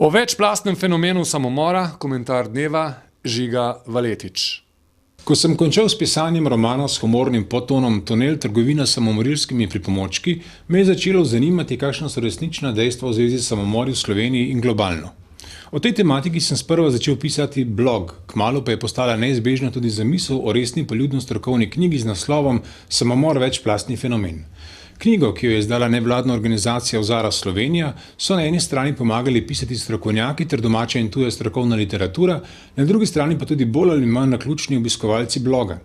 O večplastnem fenomenu samomora, komentar dneva, Žiga Valetič. Ko sem končal s pisanjem romana s humornim podtonom Tunel trgovina s samomorilskimi pripomočki, me je začelo zanimati, kakšna so resnična dejstva v zvezi s samomori v Sloveniji in globalno. O tej tematiki sem sprva začel pisati blog, kmalu pa je postala neizbežna tudi zamisel o resni poljudno strokovni knjigi z naslovom Samomor večplastni fenomen. Knjigo, ki jo je izdala nevladna organizacija Ozara Slovenija, so na eni strani pomagali pisati strokovnjaki ter domača in tuja strokovna literatura, na drugi strani pa tudi bolj ali manj naključni obiskovalci bloga.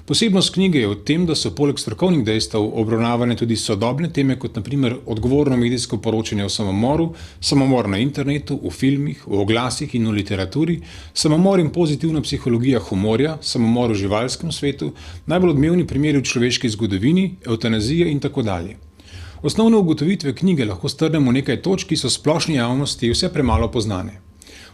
Posebnost knjige je v tem, da so poleg strokovnih dejstev obravnavane tudi sodobne teme, kot na primer odgovorno medijsko poročanje o samomoru, samomor na internetu, v filmih, v oglasih in v literaturi, samomor in pozitivna psihologija humorja, samomor v živalskem svetu, najbolj odmevni primeri v človeški zgodovini, evtanazija in tako dalje. Osnovne ugotovitve knjige lahko strnemo v nekaj točk, ki so splošni javnosti vse premalo poznane.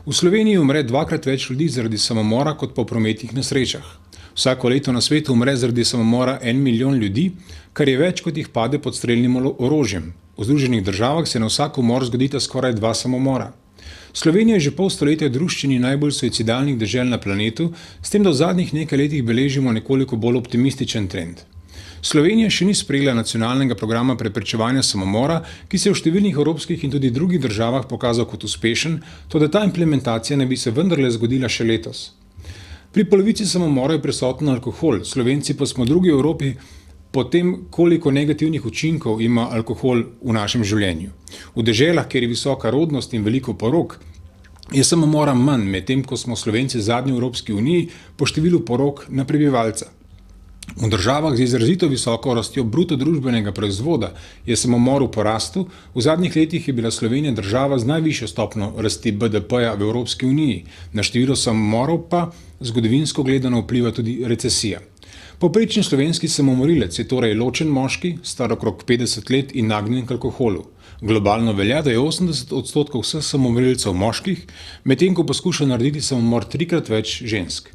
V Sloveniji umre dvakrat več ljudi zaradi samomora kot po prometnih nesrečah. Vsako leto na svetu umre zaradi samomora 1 milijon ljudi, kar je več, kot jih pade pod strelnim orožjem. V Združenih državah se na vsak umor zgodita skoraj 2 samomora. Slovenija je že pol stoletja druščini najbolj suicidalnih dežel na planetu, s tem, da v zadnjih nekaj letih beležimo nekoliko bolj optimističen trend. Slovenija še ni sprejela nacionalnega programa preprečevanja samomora, ki se je v številnih evropskih in tudi drugih državah pokazal kot uspešen, toda ta implementacija ne bi se vendarle zgodila še letos. Pri polovici samomorov je prisoten alkohol, Slovenci pa smo drugi v Evropi po tem, koliko negativnih učinkov ima alkohol v našem življenju. V deželah, kjer je visoka rodnost in veliko porok, je samomora manj, medtem ko smo Slovenci zadnji v Evropski uniji po številu porok na prebivalca. V državah z izrazito visoko rastjo bruto družbenega proizvoda je samomor v porastu, v zadnjih letih je bila Slovenija država z najvišjo stopnjo rasti BDP-ja v Evropski uniji, na število samomorov pa zgodovinsko gledano vpliva tudi recesija. Povprečni slovenski samomorilec je torej ločen moški, star okrog 50 let in nagnjen k alkoholu. Globalno velja, da je 80% vseh samomorilcev moških, medtem ko poskuša narediti samomor 3-krat več žensk.